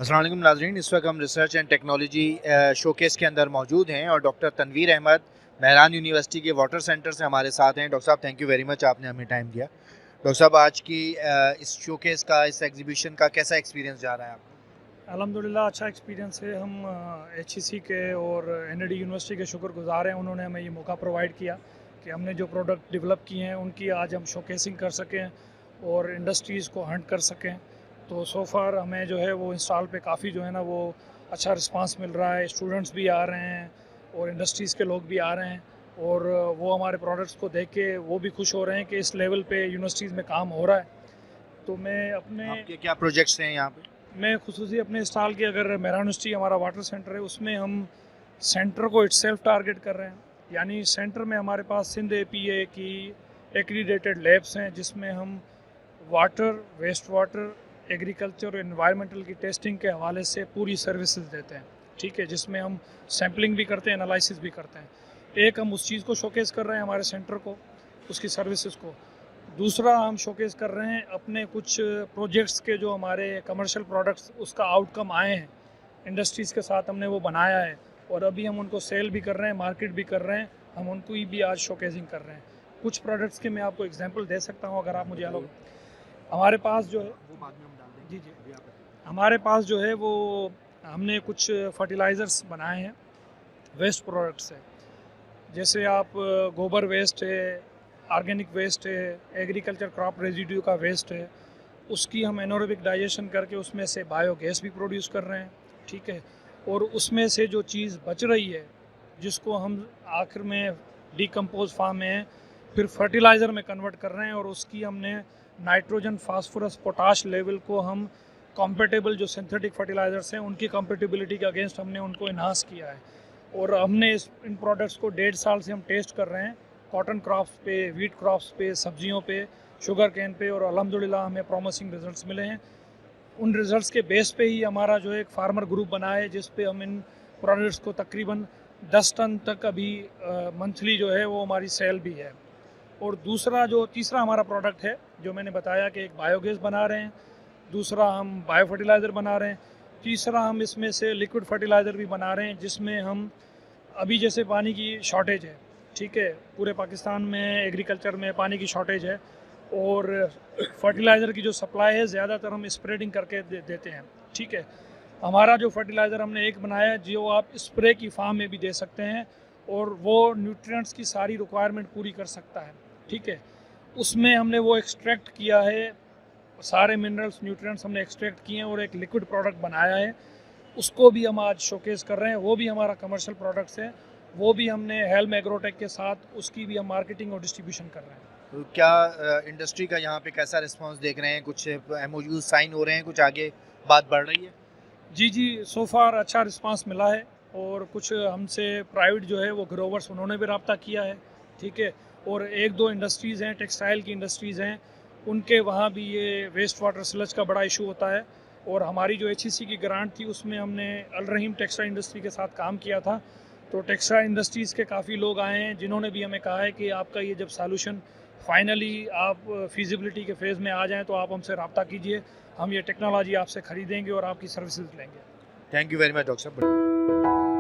अस्सलाम वालेकुम नाज़रीन, इस वक्त हम रिसर्च एंड टेक्नोलॉजी शोकेस के अंदर मौजूद हैं और डॉक्टर तनवीर अहमद मेहरान यूनिवर्सिटी के वाटर सेंटर से हमारे साथ हैं। डॉक्टर साहब, थैंक यू वेरी मच, आपने हमें टाइम दिया। डॉक्टर साहब, आज की इस शोकेस का, इस एग्जीबिशन का कैसा एक्सपीरियंस जा रहा है आपका? अल्हम्दुलिल्लाह अच्छा एक्सपीरियंस है। हम HEC के और NLD यूनिवर्सिटी के शुक्रगुजार हैं। उन्होंने हमें ये मौका प्रोवाइड किया कि हमने जो प्रोडक्ट डेवलप किए हैं उनकी आज हम शोकेसिंग कर सकें और इंडस्ट्रीज़ को हंट कर सकें। तो सो फार हमें जो है वो इंस्टॉल पे काफ़ी जो है ना वो अच्छा रिस्पांस मिल रहा है। स्टूडेंट्स भी आ रहे हैं और इंडस्ट्रीज़ के लोग भी आ रहे हैं और वो हमारे प्रोडक्ट्स को देख के वो भी खुश हो रहे हैं कि इस लेवल पे यूनिवर्सिटीज़ में काम हो रहा है। तो मैं अपने आपके क्या प्रोजेक्ट्स हैं यहाँ पे? मैं खुसूसी अपने स्टॉल की अगर मेहरान यूनिवर्सिटी हमारा वाटर सेंटर है उसमें हम सेंटर को इटसेल्फ टारगेट कर रहे हैं। यानी सेंटर में हमारे पास सिंध APA की एक्रीडेटेड लैब्स हैं जिसमें हम वाटर, वेस्ट वाटर, एग्रीकल्चर और एनवायरमेंटल की टेस्टिंग के हवाले से पूरी सर्विसेज देते हैं। ठीक है, जिसमें हम सैम्पलिंग भी करते हैं, एनालिसिस भी करते हैं। एक हम उस चीज़ को शोकेस कर रहे हैं हमारे सेंटर को, उसकी सर्विसेज को। दूसरा हम शोकेस कर रहे हैं अपने कुछ प्रोजेक्ट्स के जो हमारे कमर्शियल प्रोडक्ट्स उसका आउटकम आए हैं, इंडस्ट्रीज़ के साथ हमने वो बनाया है और अभी हम उनको सेल भी कर रहे हैं, मार्केट भी कर रहे हैं। हम उनको ही भी आज शोकेसिंग कर रहे हैं। कुछ प्रोडक्ट्स के मैं आपको एग्जांपल दे सकता हूँ अगर आप मुझे अलाउ। हमारे पास जो है वो बाद में हम डाल देंगे। जी जी अभी आप बताइए। हमारे पास जो है वो हमने कुछ फर्टिलाइज़र्स बनाए हैं वेस्ट प्रोडक्ट से। जैसे आप गोबर वेस्ट है, ऑर्गेनिक वेस्ट है, एग्रीकल्चर क्रॉप रेजिड्यू का वेस्ट है, उसकी हम एनोरोबिक डाइजेशन करके उसमें से बायोगैस भी प्रोड्यूस कर रहे हैं। ठीक है, और उसमें से जो चीज़ बच रही है जिसको हम आखिर में डिकम्पोज फार्म में फिर फर्टिलाइज़र में कन्वर्ट कर रहे हैं और उसकी हमने नाइट्रोजन, फास्फोरस, पोटाश लेवल को हम कॉम्पेटेबल जो सिंथेटिक फर्टिलाइज़र्स हैं उनकी कॉम्पेटिबिलिटी के अगेंस्ट हमने उनको इन्हांस किया है। और हमने इन प्रोडक्ट्स को 1.5 साल से हम टेस्ट कर रहे हैं कॉटन क्रॉप्स पे, वीट क्रॉप्स पे, सब्जियों पे, शुगर केन पे, और अल्हम्दुलिल्लाह हमें प्रॉमिसिंग रिजल्ट्स मिले हैं। उन रिजल्ट्स के बेस पे ही हमारा जो एक फार्मर ग्रुप बना है जिस पे हम इन प्रोडक्ट्स को तकरीबन 10 टन तक अभी मंथली जो है वो हमारी सेल भी है। और तीसरा हमारा प्रोडक्ट है जो मैंने बताया कि एक बायोगैस बना रहे हैं, दूसरा हम बायो फर्टिलाइज़र बना रहे हैं, तीसरा हम इसमें से लिक्विड फर्टिलाइज़र भी बना रहे हैं जिसमें हम अभी जैसे पानी की शॉर्टेज है, ठीक है, पूरे पाकिस्तान में एग्रीकल्चर में पानी की शॉर्टेज है और फर्टिलाइज़र की जो सप्लाई है ज़्यादातर हम स्प्रेडिंग करके देते हैं। ठीक है, हमारा जो फर्टिलाइज़र हमने एक बनाया है जो आप स्प्रे की फॉर्म में भी दे सकते हैं और वो न्यूट्रिएंट्स की सारी रिक्वायरमेंट पूरी कर सकता है। ठीक है, उसमें हमने वो एक्सट्रैक्ट किया है, सारे मिनरल्स, न्यूट्रिएंट्स हमने एक्सट्रैक्ट किए हैं और एक लिक्विड प्रोडक्ट बनाया है। उसको भी हम आज शोकेस कर रहे हैं। वो भी हमारा कमर्शियल प्रोडक्ट्स है। वो भी हमने हेल्म एग्रोटेक के साथ उसकी भी हम मार्केटिंग और डिस्ट्रीब्यूशन कर रहे हैं। तो क्या इंडस्ट्री का यहाँ पे कैसा रिस्पांस देख रहे हैं? कुछ MOU साइन हो रहे हैं, कुछ आगे बात बढ़ रही है? जी जी, सो फार अच्छा रिस्पांस मिला है और कुछ हमसे प्राइवेट जो है वो ग्रोवर्स उन्होंने भी रब्ता किया है। ठीक है, और एक दो इंडस्ट्रीज़ हैं, टेक्सटाइल की इंडस्ट्रीज़ हैं, उनके वहाँ भी ये वेस्ट वाटर स्लज का बड़ा इशू होता है और हमारी जो HEC की ग्रांट थी उसमें हमने अल रहीम टेक्सटाइल इंडस्ट्री के साथ काम किया था। तो टेक्सटाइल इंडस्ट्रीज़ के काफ़ी लोग आए हैं जिन्होंने भी हमें कहा है कि आपका ये जब सॉल्यूशन फाइनली आप फिजिबिलिटी के फेज़ में आ जाएँ तो आप हमसे रब्ता कीजिए, हम ये टेक्नोलॉजी आपसे ख़रीदेंगे और आपकी सर्विसेज लेंगे। Thank you very much doctor साहब।